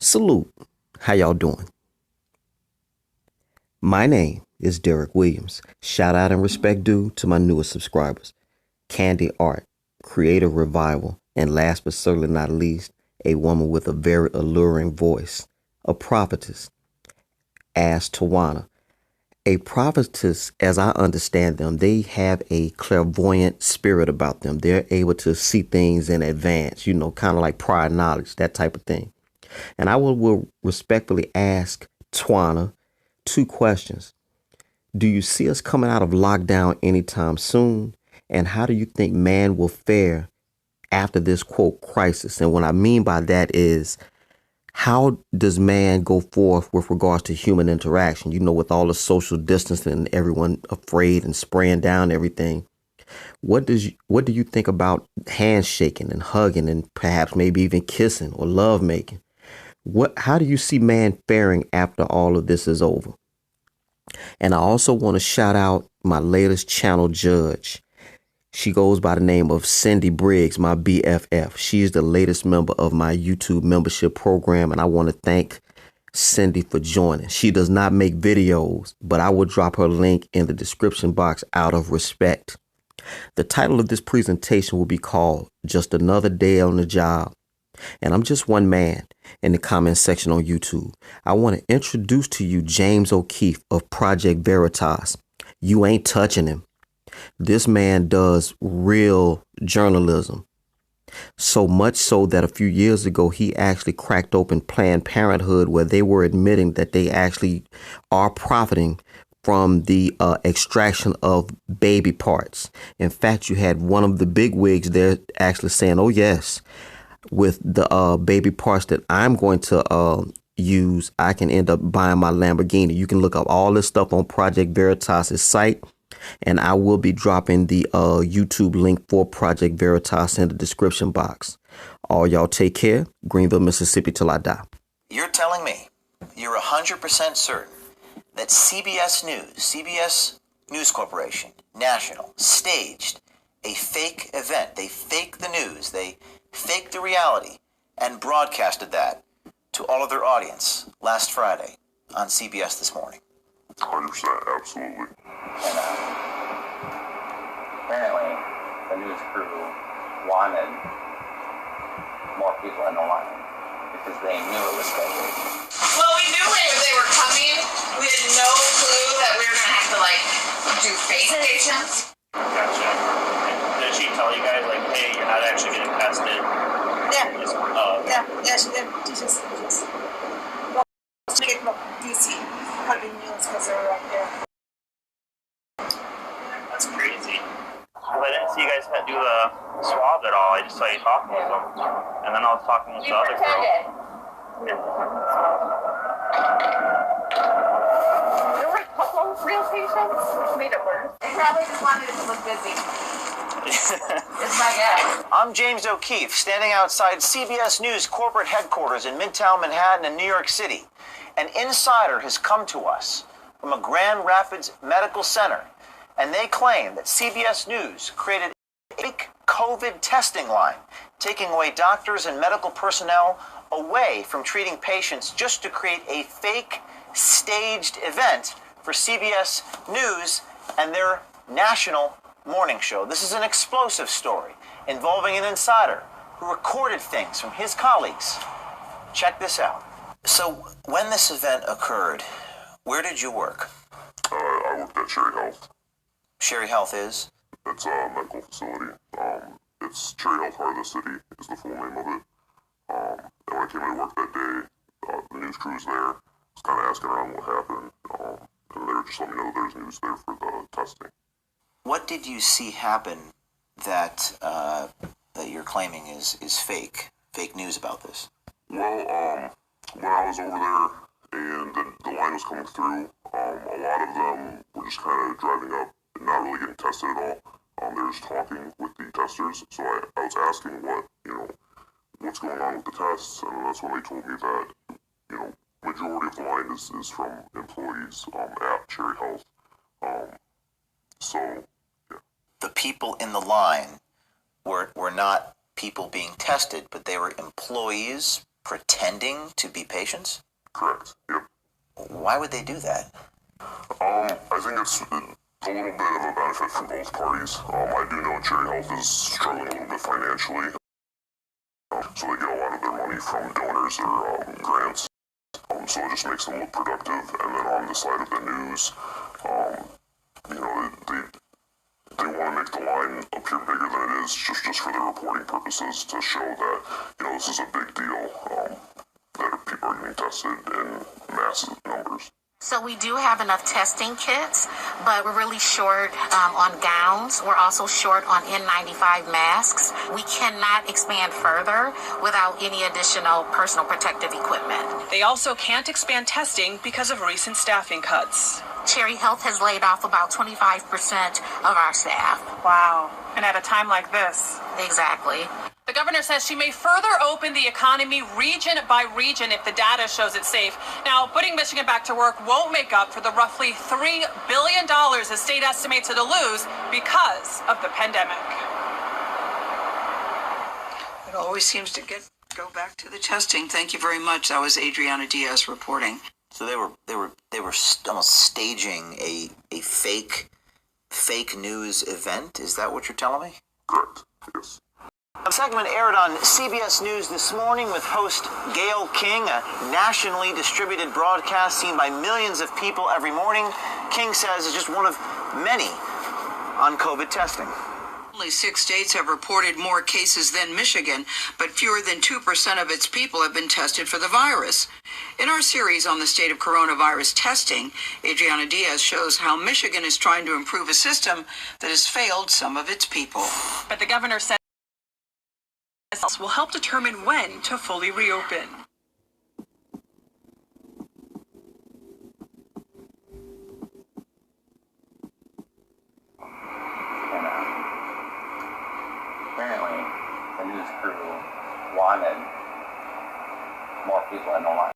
Salute. How y'all doing? My name is DerrickCWilliams. Shout out and respect due to my newest subscribers. Candy Art, Creative Revival, and last but certainly not least, a woman with a very alluring voice, a prophetess, as Tawana. A prophetess, as I understand them, they have a clairvoyant spirit about them. They're able to see things in advance, kind of like prior knowledge, that type of thing. And I will respectfully ask Tawana 2 questions. Do you see us coming out of lockdown anytime soon? And how do you think man will fare after this, quote, crisis? And what I mean by that is, how does man go forth with regards to human interaction? With all the social distancing and everyone afraid and spraying down everything. What do you think about handshaking and hugging and perhaps maybe even kissing or love making? How do you see man faring after all of this is over? And I also want to shout out my latest channel judge. She goes by the name of Cindy Briggs, my BFF. She is the latest member of my YouTube membership program, and I want to thank Cindy for joining. She does not make videos, but I will drop her link in the description box out of respect. The title of this presentation will be called Just Another Day on the Job. And I'm just one man in the comment section on YouTube. I want to introduce to you James O'Keefe of Project Veritas. You ain't touching him. This man does real journalism. So much so that a few years ago, he actually cracked open Planned Parenthood, where they were admitting that they actually are profiting from the extraction of baby parts. In fact, you had one of the big wigs there actually saying, oh, yes, with the baby parts that I'm going to use, I can end up buying my Lamborghini. You can look up all this stuff on Project Veritas' site, and I will be dropping the YouTube link for Project Veritas in the description box. All y'all take care. Greenville, Mississippi till I die. You're telling me you're 100% certain that CBS News Corporation, National, staged a fake event. They faked the news. They faked the reality and broadcasted that to all of their audience last Friday on CBS This Morning. 100%, absolutely. And apparently, the news crew wanted more people in the line because they knew it was scheduled. Well, we knew they were coming. We had no clue that we were going to have to, do face stations. Gotcha. Did she tell you guys, hey, you're not actually getting tested? Yeah. Okay. She did. She just get DC having news because they were up there. That's crazy. Well, I didn't see you guys do the swab at all. I just saw you talking with them. And then I was talking with the other girl. There were a couple real patients, which made it worse. They probably just wanted it to look busy. It's my guess. I'm James O'Keefe, standing outside CBS News corporate headquarters in Midtown Manhattan in New York City. An insider has come to us from a Grand Rapids medical center, and they claim that CBS News created a fake COVID testing line, taking away doctors and medical personnel away from treating patients just to create a fake staged event for CBS News and their national morning show. This is an explosive story involving an insider who recorded things from his colleagues. Check this out. So when this event occurred, where did you work? I worked at Cherry Health. Cherry Health is? It's a medical facility. It's Cherry Health Heart of the City is the full name of it. And when I came to work that day, the news crew was there. Was kind of asking around what happened. And they were just letting me know that there's news there for the testing. What did you see happen that that you're claiming is fake news about this? Well, when I was over there and the line was coming through, a lot of them were just kind of driving up and not really getting tested at all. They were just talking with the testers. So I was asking what's going on with the tests, and that's when they told me that, majority of the line is from employees at Cherry Health. So, yeah. The people in the line were not people being tested, but they were employees pretending to be patients? Correct. Yep. Why would they do that? I think it's a little bit of a benefit for both parties. I do know Cherry Health is struggling a little bit financially, so they get a lot of their money from donors or grants. So it just makes them look productive. And then on the side of the news, you know, they want to make the line appear bigger than it is, just for their reporting purposes, to show that, you know, this is a big deal, that people are getting tested in massive numbers. So we do have enough testing kits, but we're really short on gowns. We're also short on N95 masks. We cannot expand further without any additional personal protective equipment. They also can't expand testing because of recent staffing cuts. Cherry Health has laid off about 25% of our staff. Wow. And at a time like this. Exactly. The governor says she may further open the economy region by region if the data shows it's safe. Now, putting Michigan back to work won't make up for the roughly $3 billion the state estimates it'll lose because of the pandemic. It always seems to go back to the testing. Thank you very much. That was Adriana Diaz reporting. So they were almost staging a fake news event. Is that what you're telling me? Correct. Yes. A segment aired on CBS News this morning with host Gayle King, a nationally distributed broadcast seen by millions of people every morning. King says it's just one of many on COVID testing. Only 6 states have reported more cases than Michigan, but fewer than 2% of its people have been tested for the virus. In our series on the state of coronavirus testing, Adriana Diaz shows how Michigan is trying to improve a system that has failed some of its people. But the governor said will help determine when to fully reopen. Apparently, the news crew wanted more people in the line.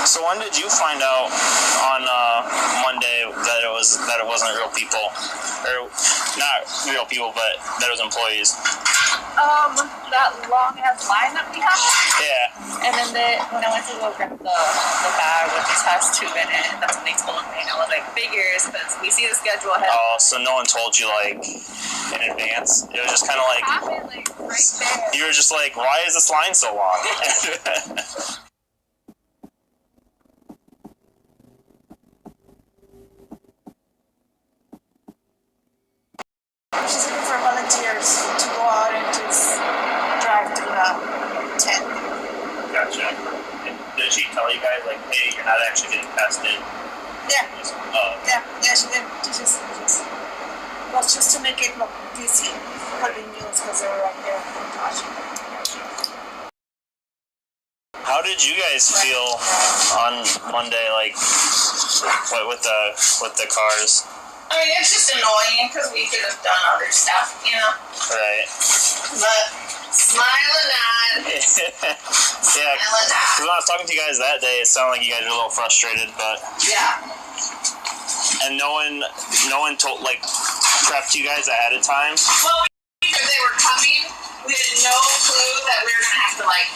So when did you find out on Monday that it wasn't real people, or not real people, but that it was employees? That long ass line that we have. Yeah. And then when I went to go grab the bag with the test tube in it, that's when they told me. And I was like, figures, because we see the schedule ahead. Oh, so no one told you like in advance? It was just kind of like, Happened, like right there. you were just like, why is this line so long? She's looking for volunteers to go out and just drive to the tent. Gotcha. Did she tell you guys like, hey, you're not actually getting tested? Yeah. Yeah. Yeah, she did. Well, just to make it look busy for the news because they were right there watching. How did you guys feel on Monday, like, with the cars? I mean, it's just annoying because we could have done other stuff, you know? Right. But smile and nod. Yeah, because when I was talking to you guys that day, it sounded like you guys were a little frustrated, but... Yeah. And no one told, like, prepped you guys ahead of time? Well, because they were coming, we had no clue that we were going to have to, like,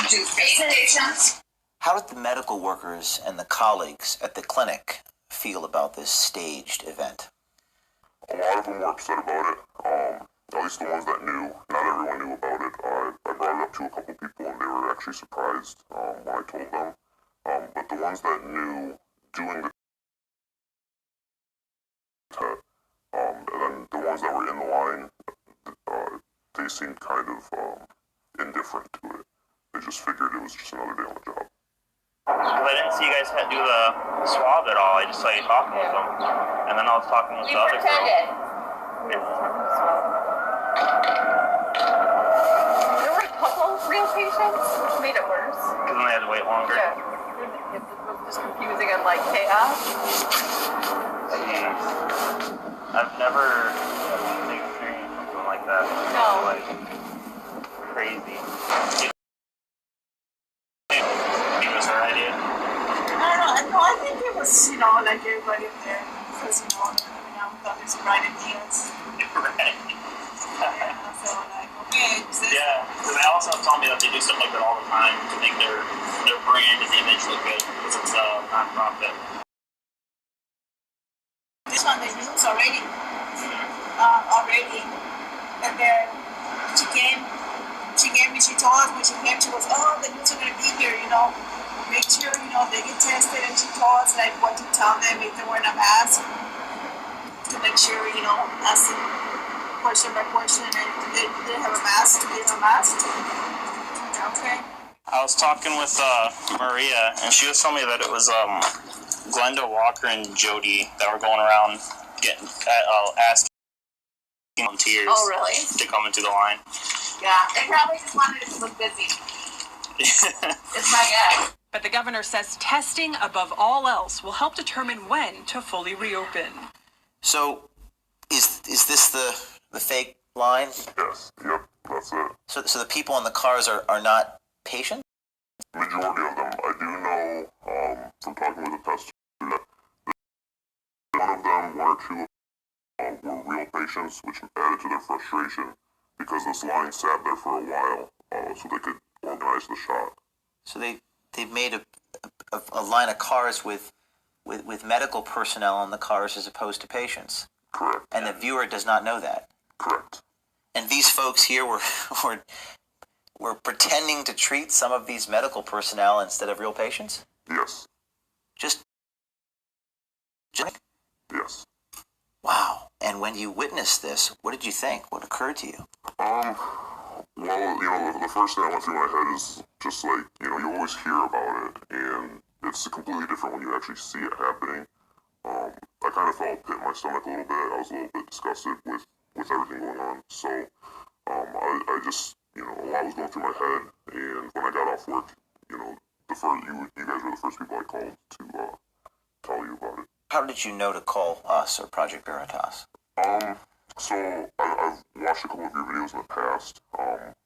do face stations. How did the medical workers and the colleagues at the clinic feel about this staged event? A lot of them were upset about it. At least the ones that knew. Not everyone knew about it. I brought it up to a couple people, and they were actually surprised when I told them. But the ones that knew doing the test, and then the ones that were in the line, they seemed kind of indifferent to it. They just figured it was just another day on the job. Because I didn't see you guys do the swab at all. I just saw you talking with them. And then I was talking with the other girl. There were a couple real patients, which made it worse. Because then they had to wait longer. Yeah. It was just confusing and like chaos. Jeez. I've never experienced something like that. No. Like, crazy. I think it was, like everybody up there. Because, we thought it was right ideas. Right. Yeah, so like, okay. Yeah, because I also also telling me that they do stuff like that all the time to make their brand and image look good because it's a nonprofit. This one they use already. And then she told us when she came, she was, oh, the news are going to be here, make sure, they get tested. And she told us, like, what to tell them if they wearing a mask, to make sure, asking question by question, and they have a mask, to give a mask. Okay. I was talking with Maria, and she was telling me that it was Glenda Walker and Jody that were going around asking volunteers to come into the line. Yeah, they probably just wanted it to look busy. It's my guess. But the governor says testing above all else will help determine when to fully reopen. So, is this the fake line? Yes. Yep. That's it. So the people in the cars are not patients? Majority of them. I do know from talking with the tester that one of them, one or two, were real patients, which added to their frustration because this line sat there for a while, so they could organize the shot. So they've made a line of cars with medical personnel in the cars as opposed to patients. Correct. And the viewer does not know that. Correct. And these folks here were pretending to treat some of these medical personnel instead of real patients? Yes. Just Yes. wow. And when you witnessed this, what did you think? What occurred to you? Well, the first thing that went through my head is just like, you always hear about it, and it's completely different when you actually see it happening. I kind of felt a pit in my stomach a little bit. I was a little bit disgusted with everything going on. So, I just, a lot was going through my head, and when I got off work, you guys were the first people I called to tell you about it. How did you know to call us or Project Veritas? So I've watched a couple of your videos in the past.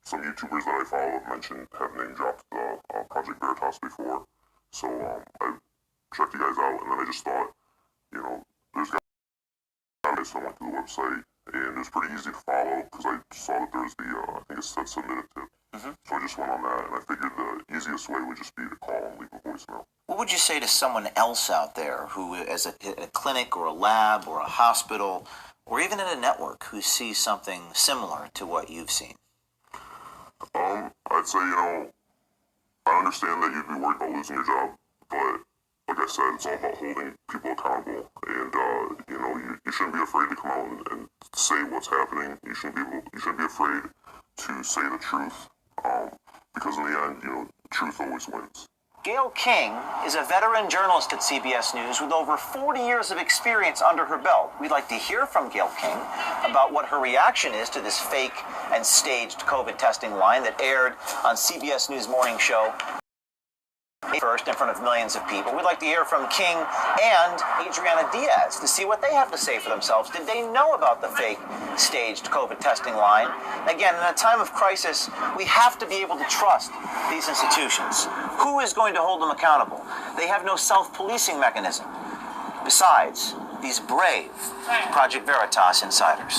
Some YouTubers that I follow have name dropped the Project Veritas before. So I checked you guys out, and then I just thought, there's guys, so I went to the website, and it was pretty easy to follow because I saw that there was I think it said submit a tip. Mm-hmm. So I just went on that, and I figured the easiest way would just be to call and leave a voicemail. What would you say to someone else out there who is at a clinic or a lab or a hospital or even in a network who sees something similar to what you've seen? I'd say, I understand that you'd be worried about losing your job, but like I said, it's all about holding people accountable, and you shouldn't be afraid to come out and say what's happening. You shouldn't be afraid to say the truth, because in the end, truth always wins. Gayle King is a veteran journalist at CBS News with over 40 years of experience under her belt. We'd like to hear from Gayle King about what her reaction is to this fake and staged COVID testing line that aired on CBS News Morning Show first in front of millions of people. We'd like to hear from King and Adriana Diaz to see what they have to say for themselves. Did they know about the fake staged COVID testing line? Again, in a time of crisis, we have to be able to trust these institutions. Who is going to hold them accountable? They have no self-policing mechanism. Besides, these brave Project Veritas insiders.